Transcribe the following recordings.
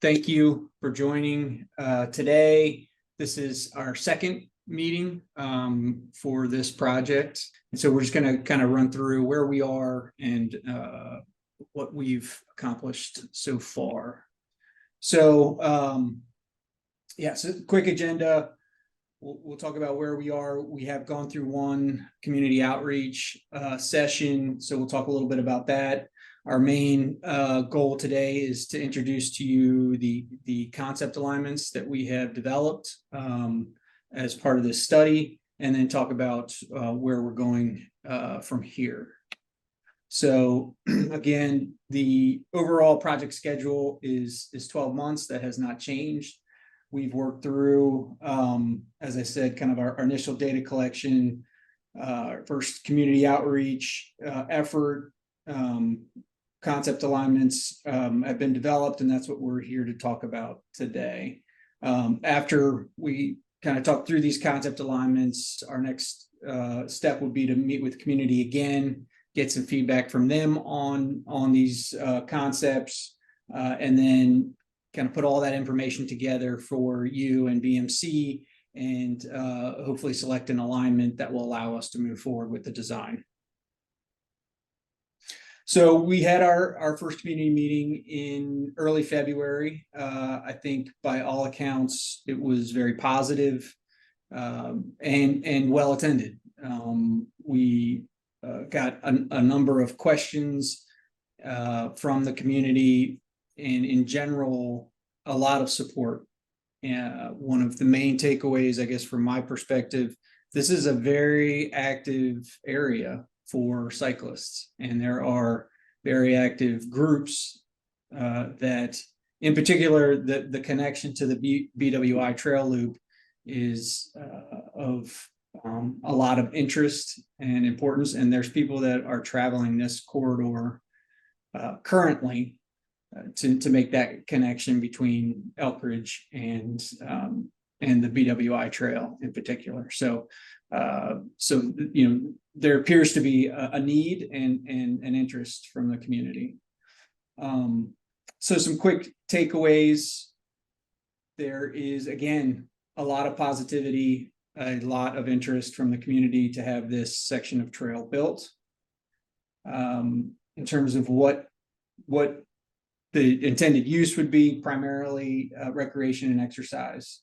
Thank you for joining today. This is our second meeting for this project. And so we're just going to kind of run through where we are and what we've accomplished so far. So, so quick agenda. We'll talk about where we are. We have gone through one community outreach session, so we'll talk a little bit about that. Our main goal today is to introduce to you the concept alignments that we have developed as part of this study, and then talk about where we're going from here. So again, the overall project schedule is 12 months. That has not changed. We've worked through, as I said, kind of our initial data collection, first community outreach effort. Concept alignments have been developed, and that's what we're here to talk about today. After we kind of talk through these concept alignments, our next step would be to meet with the community again, get some feedback from them on these concepts, and then kind of put all that information together for you and BMC, and hopefully select an alignment that will allow us to move forward with the design. So we had our first community meeting in early February. I think by all accounts, it was very positive and well attended. We got a number of questions from the community, and in general, a lot of support. One of the main takeaways, I guess, from my perspective, this is a very active area for cyclists, and there are very active groups that, in particular, the connection to the BWI trail loop is of a lot of interest and importance, and there's people that are traveling this corridor currently to make that connection between Elkridge and the BWI trail in particular. So there appears to be a need and an interest from the community. So some quick takeaways. There is, again, a lot of positivity, a lot of interest from the community to have this section of trail built. In terms of what the intended use would be, primarily recreation and exercise.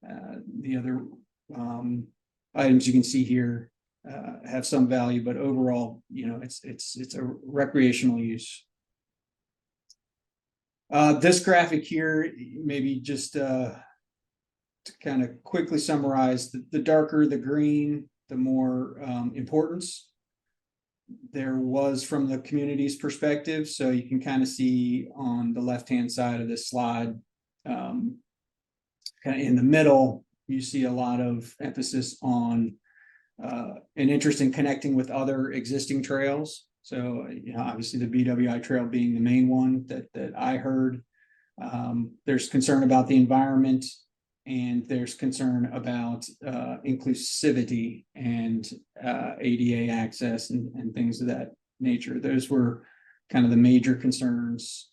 The other items you can see here have some value, but overall, it's a recreational use. This graphic here, maybe just to kind of quickly summarize, the darker the green, the more importance there was from the community's perspective. So you can kind of see on the left-hand side of this slide, kind of in the middle, you see a lot of emphasis on an interest in connecting with other existing trails. So, obviously the BWI trail being the main one that I heard. There's concern about the environment, and there's concern about inclusivity and ADA access and things of that nature. Those were kind of the major concerns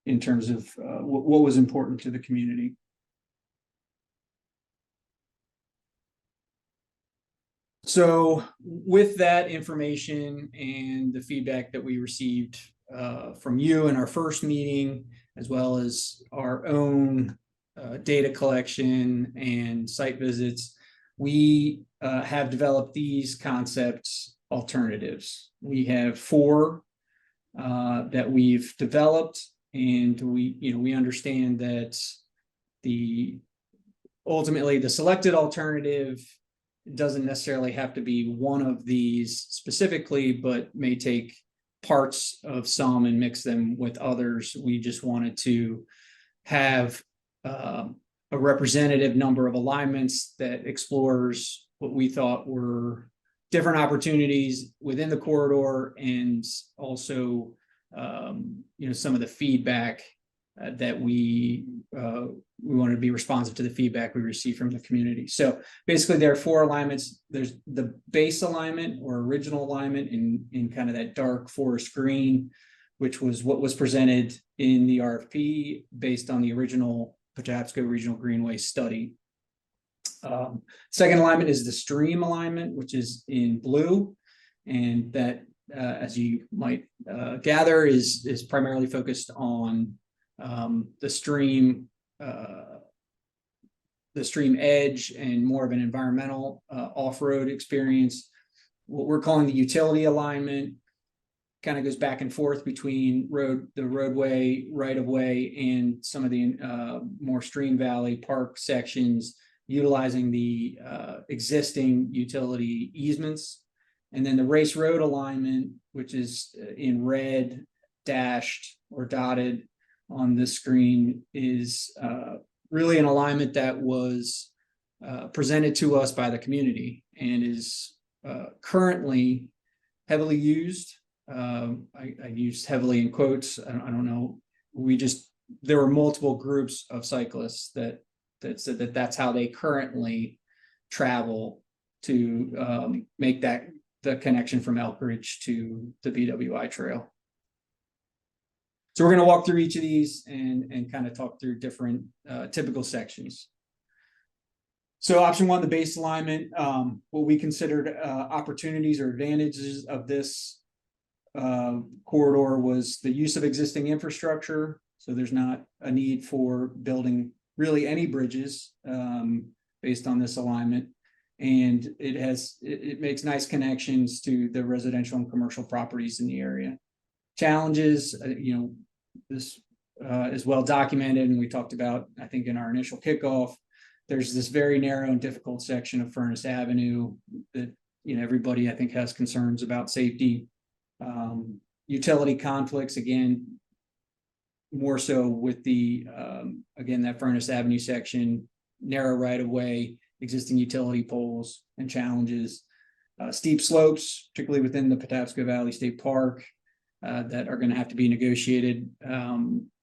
in terms of what was important to the community. So with that information and the feedback that we received from you in our first meeting, as well as our own data collection and site visits, we have developed these concepts alternatives. We have 4 that we've developed, and we understand that ultimately the selected alternative doesn't necessarily have to be one of these specifically, but may take parts of some and mix them with others. We just wanted to have a representative number of alignments that explores what we thought were different opportunities within the corridor, and also some of the feedback that we wanted to be responsive to the feedback we received from the community. So basically there are 4 alignments. There's the base alignment or original alignment in kind of that dark forest green, which was what was presented in the RFP based on the original Patapsco Regional Greenway study. Second alignment is the stream alignment, which is in blue, and that, as you might gather, is primarily focused on the stream edge and more of an environmental off-road experience. What we're calling the utility alignment kind of goes back and forth between the roadway right-of-way and some of the more stream valley park sections, utilizing the existing utility easements. And then the race road alignment, which is in red, dashed or dotted on the screen, is really an alignment that was presented to us by the community and is currently heavily used. I used heavily in quotes. I don't know. There were multiple groups of cyclists that said that that's how they currently travel to make the connection from Elkridge to the BWI trail. So we're going to walk through each of these and kind of talk through different typical sections. So option one, the base alignment, what we considered opportunities or advantages of this corridor was the use of existing infrastructure. So there's not a need for building really any bridges based on this alignment. And it makes nice connections to the residential and commercial properties in the area. Challenges, this is well documented, and we talked about, I think, in our initial kickoff. There's this very narrow and difficult section of Furnace Avenue that everybody, I think, has concerns about safety. Utility conflicts, again, more so with the again, that Furnace Avenue section, narrow right of way, existing utility poles, and challenges. Steep slopes, particularly within the Patapsco Valley State Park, that are going to have to be negotiated.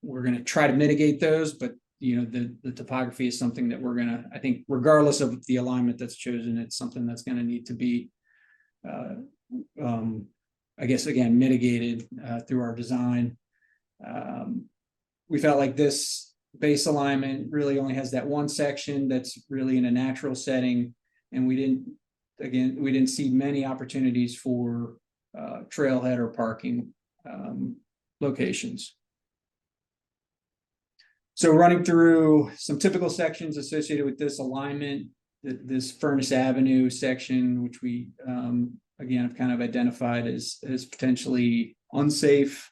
We're going to try to mitigate those, but the topography is something that we're going to, I think, regardless of the alignment that's chosen, it's something that's going to need to be, I guess, again, mitigated through our design. We felt like this base alignment really only has that one section that's really in a natural setting, and we didn't see many opportunities for trailhead or parking locations. So running through some typical sections associated with this alignment, this Furnace Avenue section, which we again have kind of identified as potentially unsafe,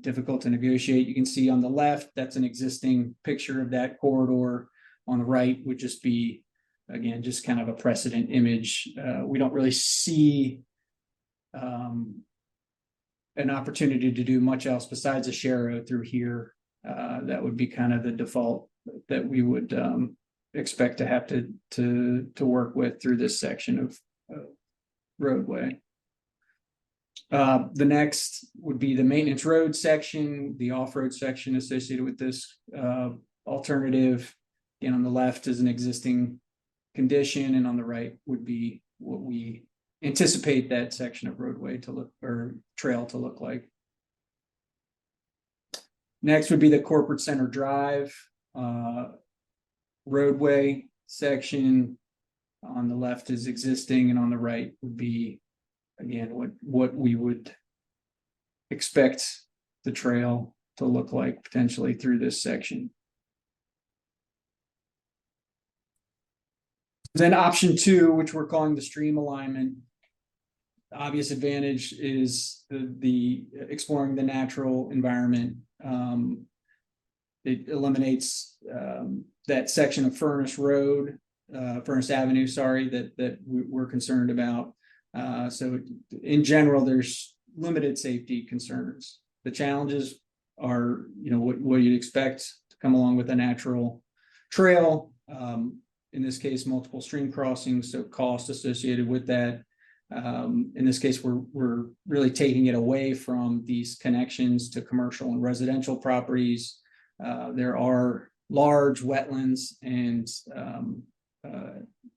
difficult to negotiate. You can see on the left, that's an existing picture of that corridor. On the right would just be, again, just kind of a precedent image. We don't really see an opportunity to do much else besides a share road through here. That would be kind of the default that we would expect to have to work with through this section of roadway. The next would be the maintenance road section, the off-road section associated with this alternative. Again, on the left is an existing condition, and on the right would be what we anticipate that section of roadway to look, or trail to look like. Next would be the Corporate Center Drive roadway section. On the left is existing, and on the right would be, again, what we would expect the trail to look like potentially through this section. Then option two, which we're calling the stream alignment. The obvious advantage is the exploring the natural environment. It eliminates that section of Furnace Avenue, sorry, that we're concerned about. So in general, there's limited safety concerns. The challenges are, what you'd expect to come along with a natural trail. In this case, multiple stream crossings, so cost associated with that. In this case, we're really taking it away from these connections to commercial and residential properties. There are large wetlands and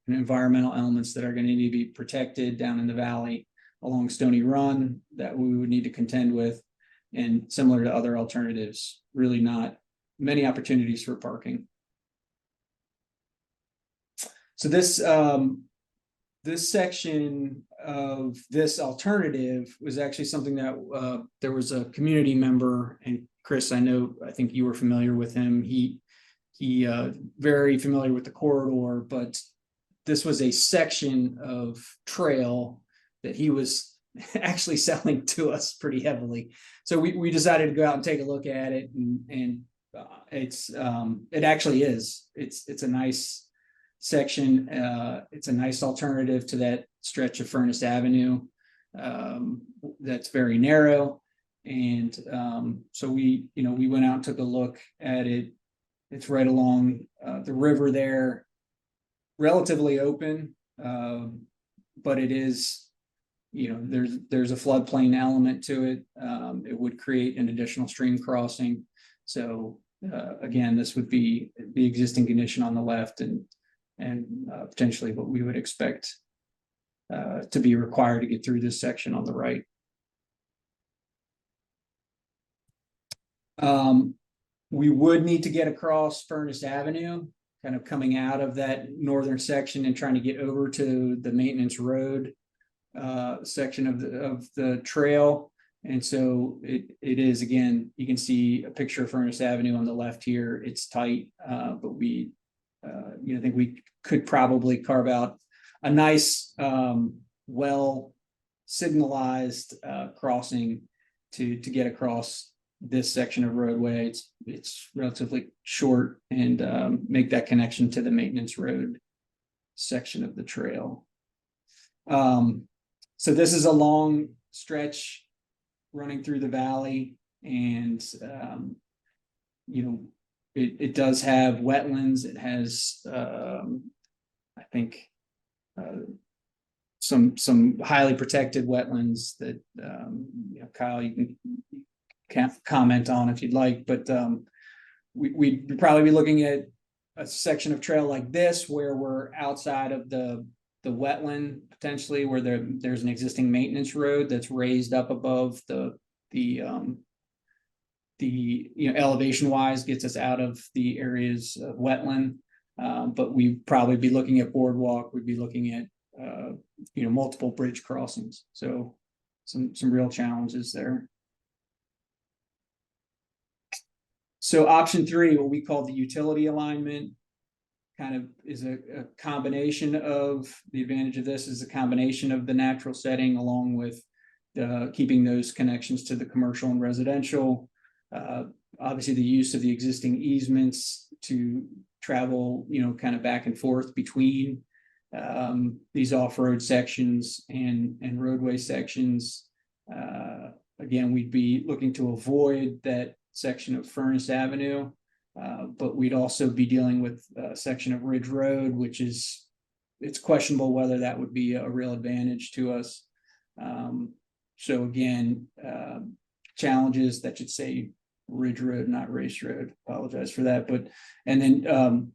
environmental elements that are going to need to be protected down in the valley along Stoney Run that we would need to contend with. and similar to other alternatives, really not many opportunities for parking. So this section of this alternative was actually something that there was a community member, and Chris, I think you were familiar with him. He very familiar with the corridor, but this was a section of trail that he was actually selling to us pretty heavily. So we decided to go out and take a look at it, and it actually is. It's a nice section. It's a nice alternative to that stretch of Furnace Avenue that's very narrow. And so we went out and took a look at it. It's right along the river there, relatively open, but it is, there's a floodplain element to it. It would create an additional stream crossing. So again, this would be the existing condition on the left, and potentially what we would expect to be required to get through this section on the right. We would need to get across Furnace Avenue, kind of coming out of that northern section and trying to get over to the maintenance road section of the trail. And so it is, again, you can see a picture of Furnace Avenue on the left here. It's tight, but we think we could probably carve out a nice, well signalized crossing to get across this section of roadway. It's relatively short, and make that connection to the maintenance road section of the trail. So this is a long stretch running through the valley, and it does have wetlands. It has I think some highly protected wetlands that Kyle, you can comment on if you'd like, but we'd probably be looking at a section of trail like this where we're outside of the wetland, potentially, where there's an existing maintenance road that's raised up above the elevation wise, gets us out of the areas of wetland. But we'd probably be looking at boardwalk. We'd be looking at multiple bridge crossings. So some real challenges there. So option 3, what we call the utility alignment, kind of is a combination of the advantage of this is a combination of the natural setting along with keeping those connections to the commercial and residential. Obviously, the use of the existing easements to travel, kind of back and forth between these off-road sections and roadway sections. Again, we'd be looking to avoid that section of Furnace Avenue, but we'd also be dealing with a section of Ridge Road, which it's questionable whether that would be a real advantage to us. So again, challenges that should say Ridge Road, not Race Road. Apologize for that, and then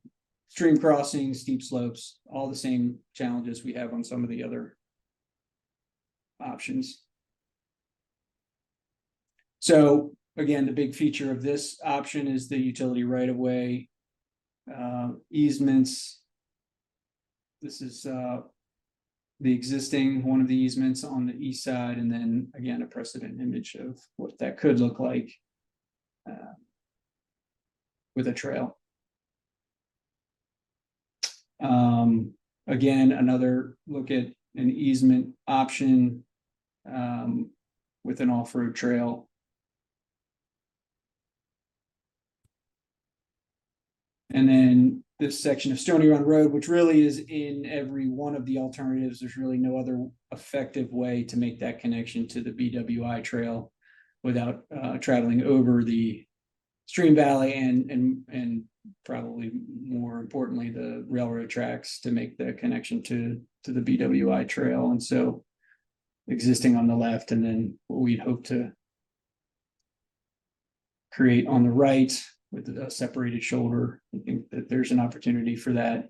stream crossings, steep slopes, all the same challenges we have on some of the other options. So again, the big feature of this option is the utility right-of-way easements. This is the existing one of the easements on the east side, and then again a precedent image of what that could look like with a trail. Again, another look at an easement option with an off-road trail. And then this section of Stoney Run Road, which really is in every one of the alternatives. There's really no other effective way to make that connection to the BWI trail without traveling over the stream valley and probably more importantly, the railroad tracks to make the connection to the BWI trail. And so existing on the left, and then what we'd hope to create on the right with a separated shoulder. I think that there's an opportunity for that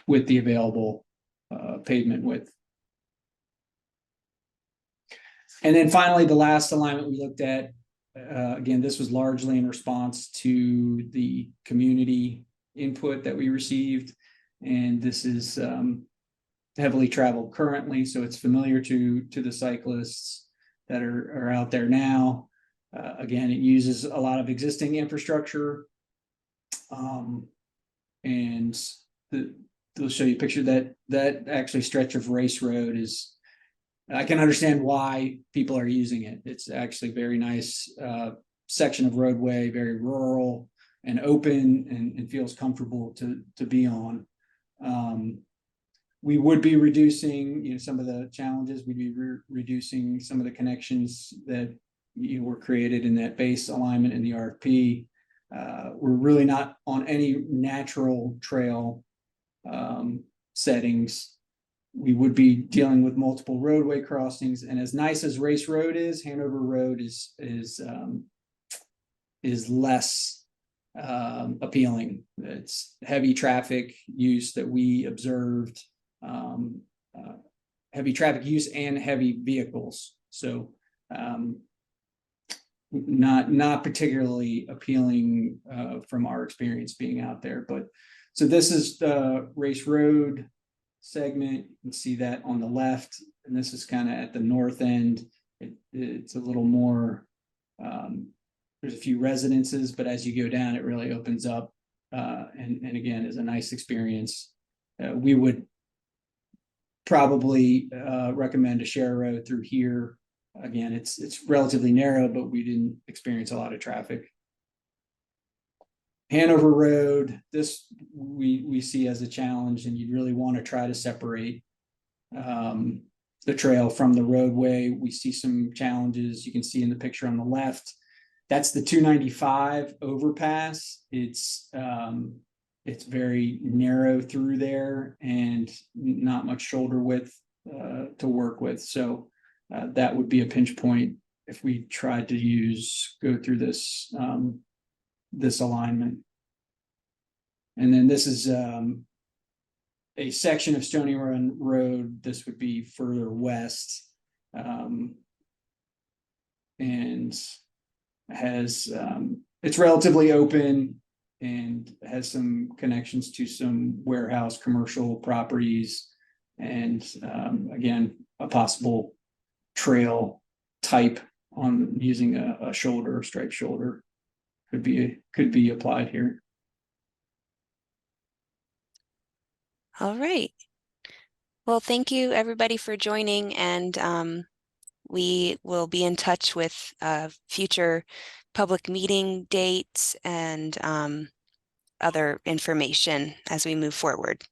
with the available pavement width. And then finally, the last alignment we looked at, again, this was largely in response to the community input that we received. And this is heavily traveled currently, so it's familiar to the cyclists that are out there now. Again, it uses a lot of existing infrastructure. And they'll show you a picture that actually stretch of Race Road is, I can understand why people are using it. It's actually very nice section of roadway, very rural and open, and feels comfortable to be on. We would be reducing, some of the challenges. We'd be reducing some of the connections that were created in that base alignment in the RFP. We're really not on any natural trail settings. We would be dealing with multiple roadway crossings, and as nice as Race Road is, Hanover Road is less appealing. It's heavy traffic use that we observed, heavy traffic use and heavy vehicles. So not particularly appealing from our experience being out there. But so this is the Race Road segment. You can see that on the left, and this is kind of at the north end. It's a little more, there's a few residences, but as you go down, it really opens up, and again is a nice experience. We would probably recommend a share road through here. Again, it's relatively narrow, but we didn't experience a lot of traffic. Hanover Road, this we see as a challenge, and you'd really want to try to separate the trail from the roadway. We see some challenges. You can see in the picture on the left, that's the 295 overpass. It's very narrow through there and not much shoulder width to work with. So that would be a pinch point if we tried to go through this this alignment. And then this is a section of Stoney Run Road. This would be further west, and has it's relatively open and has some connections to some warehouse commercial properties, and again, a possible trail type on using a shoulder, striped shoulder could be applied here. All right. Well, thank you everybody for joining, and we will be in touch with future public meeting dates and other information as we move forward.